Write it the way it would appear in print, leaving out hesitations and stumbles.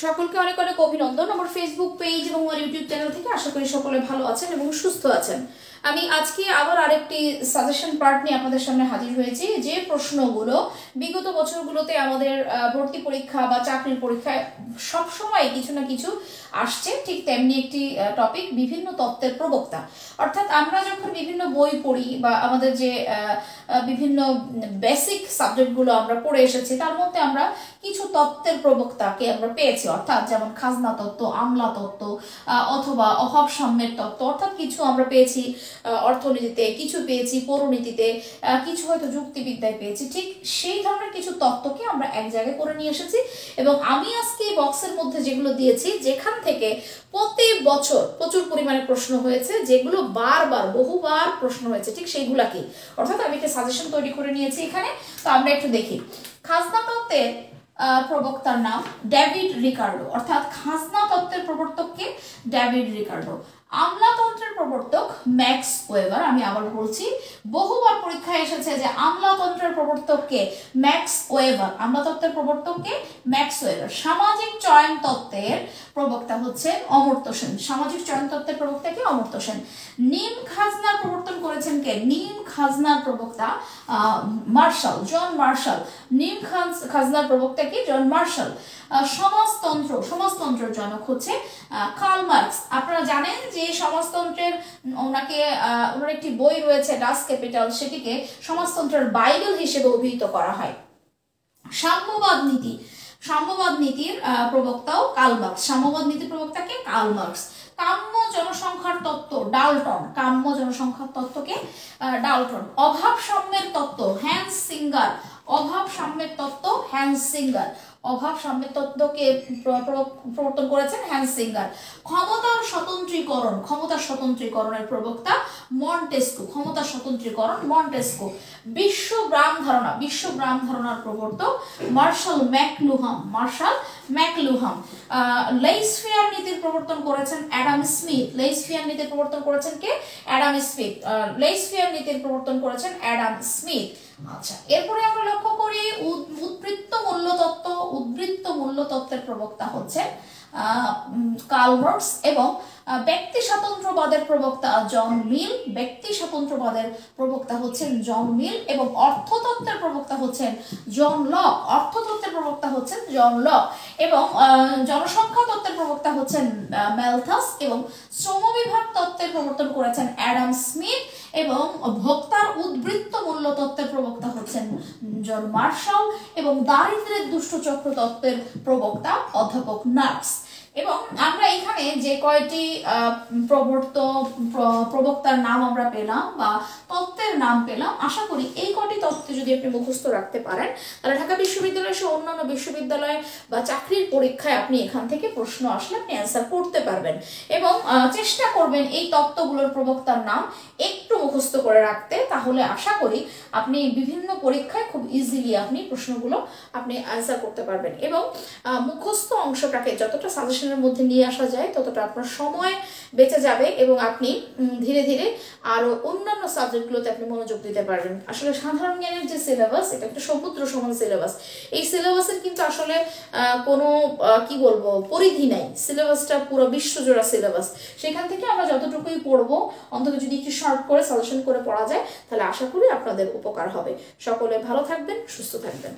সকলকে অনেক অনেক অভিনন্দন আমার ফেসবুক পেজ এবং আমার ইউটিউব চ্যানেল থেকে। আশা করি সকলে ভালো আছেন এবং সুস্থ আছেন। আমি আজকে আবার আরেকটি সাজেশন পার্ট নিয়ে আপনাদের সামনে হাজির হয়েছি। যে প্রশ্নগুলো বিগত বছরগুলোতে আমাদের ভর্তি পরীক্ষা বা চাকরির পরীক্ষায় সবসময় কিছু না কিছু আসছে, ঠিক তেমনি একটি টপিক বিভিন্ন তত্ত্বের প্রবক্তা। অর্থাৎ আমরা যখন বিভিন্ন বই পড়ি বা আমাদের যে বিভিন্ন বেসিক সাবজেক্টগুলো আমরা পড়ে এসেছি, তার মধ্যে আমরা কিছু তত্ত্বের প্রবক্তাকে আমরা পেয়েছি। অর্থাৎ যেমন খাজনা তত্ত্ব, আমলা তত্ত্ব অথবা অভাব সাম্যের তত্ত্ব, অর্থাৎ কিছু আমরা পেয়েছি অর্থনীতিতে, কিছু পেয়েছি পৌরনীতিতে, কিছু হয়তো যুক্তিবিদ্যায় পেয়েছি। ঠিক সেই ধরনের কিছু তত্ত্বকে আমরা এক জায়গায় করে নিয়ে এসেছি এবং আমি আজকে বক্সের মধ্যে যেগুলো দিয়েছি, যেখান থেকে প্রতি বছর প্রচুর পরিমাণে প্রশ্ন হয়েছে, যেগুলো বারবার বহুবার প্রশ্ন হয়েছে, ঠিক সেইগুলা কি। অর্থাৎ আমি একটা সাজেশন তৈরি করে নিয়েছি এখানে। তো আমরা একটু দেখি। খাজনা তত্ত্বের প্রবক্তার নাম ডেভিড রিকার্ডো, অর্থাৎ খাজনা তত্ত্বের প্রবর্তককে ডেভিড রিকার্ডো। আমলাতন্ত্রের প্রবর্তক ম্যাক্স ওয়েবার। আমি আবার বলছি, বহুবার পরীক্ষায় এসেছে যে আমলাতন্ত্রের প্রবর্তককে ম্যাক্স ওয়েবার, আমলাতন্ত্রের প্রবর্তককে ম্যাক্স ওয়েবার। সামাজিক চয়ন তত্ত্বের প্রবক্তা হচ্ছেন অমর্ত্য সেন। সামাজিক চয়ন তত্ত্বের প্রবক্তা কে? অমর্ত্য সেন। নিম খাজনার প্রবর্তন করেছেন কে? নিম খাজনার প্রবক্তা মার্শাল, জন মার্শাল। নিম খাজনার প্রবক্তা কি? John Marshall. সমাজতন্ত্রের জনক হচ্ছে কার্ল মার্কস। আপনারা জানেন যে সমাজতন্ত্রের ওনার একটি বই রয়েছে ডাস ক্যাপিটাল, সেটিকে সমাজতন্ত্রের বাইবেল হিসেবে অভিহিত করা হয়। সাম্যবাদ নীতির প্রবক্তাও কার্ল মার্কস। সাম্যবাদ নীতির প্রবক্তাকে কার্ল মার্কস। কাম্য জনসংখ্যার তত্ত্ব ডাল্টন। কাম্য জনসংখ্যার তত্ত্বকে ডাল্টন। অভাব সাম্যের তত্ত্ব হ্যান্স সিঙ্গার। অভাব সাম্যের তত্ত্ব হ্যান্স সিঙ্গার। অভাব সাম্যের তত্ত্বকে প্রবর্তন করেছেন হ্যান্স সিঙ্গার। ক্ষমতার স্বতন্ত্রীকরণের প্রবক্তা মন্টেস্কু। ক্ষমতার স্বতন্ত্রীকরণ মন্টেস্কু। বিশ্ব গ্রাম ধারণার প্রবর্তক মার্শাল ম্যাকলুহাম। লেইস-ফেয়ার নীতির প্রবর্তন করেছেন অ্যাডাম স্মিথ। লেইস-ফেয়ার নীতির প্রবর্তন করেছেন কে? Adam Smith. লেইস-ফেয়ার নীতির প্রবর্তন করেছেন অ্যাডাম স্মিথ। আচ্ছা, এরপরে আমরা লক্ষ্য করি উদ্বৃত্ত মূল্য তত্ত্বের প্রবক্তা হচ্ছেন কার্ল মার্কস এবং ব্যক্তি স্বাতন্ত্র্যবাদের প্রবক্তা জন মিল। ব্যক্তি স্বাতন্ত্র্যবাদের প্রবক্তা হচ্ছেন জন মিল এবং অর্থতত্ত্বের প্রবক্তা হচ্ছেন জন লক। এবং জনসংখ্যা তত্ত্বের প্রবক্তা হচ্ছেন ম্যালথাস এবং শ্রমবিভাগ তত্ত্বের প্রবর্তন করেছেন অ্যাডাম স্মিথ এবং ভোক্তার উদ্বৃত্ত মূল্য তত্ত্বের প্রবক্তা হচ্ছেন জন মার্শাল এবং দারিদ্র্যের দুষ্টচক্র তত্ত্বের প্রবক্তা অধ্যাপক নার্স। এবং আমরা এখানে যে কয়টি প্রবক্তার নাম আমরা পেলাম বা তত্ত্বের নাম পেলাম, আশা করি এই কয়টি তত্ত্ব যদি আপনি মুখস্থ রাখতে পারেন, তাহলে ঢাকা বিশ্ববিদ্যালয় সহ অন্যান্য বিশ্ববিদ্যালয় বা চাকরির পরীক্ষায় আপনি এখান থেকে প্রশ্ন আসলে আপনি অ্যান্সার করতে পারবেন। এবং চেষ্টা করবেন এই তত্ত্বগুলোর প্রবক্তার নাম একটু মুখস্থ করে রাখতে, তাহলে আশা করি আপনি বিভিন্ন পরীক্ষায় খুব ইজিলি আপনি প্রশ্নগুলো আপনি অ্যান্সার করতে পারবেন। এবং মুখস্থ অংশটাকে যতটা সাজেশনের মধ্যে নিয়ে আসা যায় ততটা আপনার সময় বেঁচে যাবে এবং আপনি ধীরে ধীরে আরো অন্যান্য সাবজেক্টগুলোতে আপনি মনোযোগ দিতে পারবেন। আসলে সাধারণ জ্ঞানের যে সিলেবাস, এটা একটা সমুদ্র সমান সিলেবাস। এই সিলেবাসের কিন্তু আসলে কোনো কি বলবো পরিধি নাই। সিলেবাসটা পুরো বিশ্বজোড়া সিলেবাস। সেখান থেকে আমরা যতটুকুই পড়বো, অন্তত যদি একটু শর্ট করে সাজেশন করে পড়া যায়, তাহলে আশা করি আপনাদের উপকার হবে। সকলে ভালো থাকবেন, সুস্থ থাকবেন।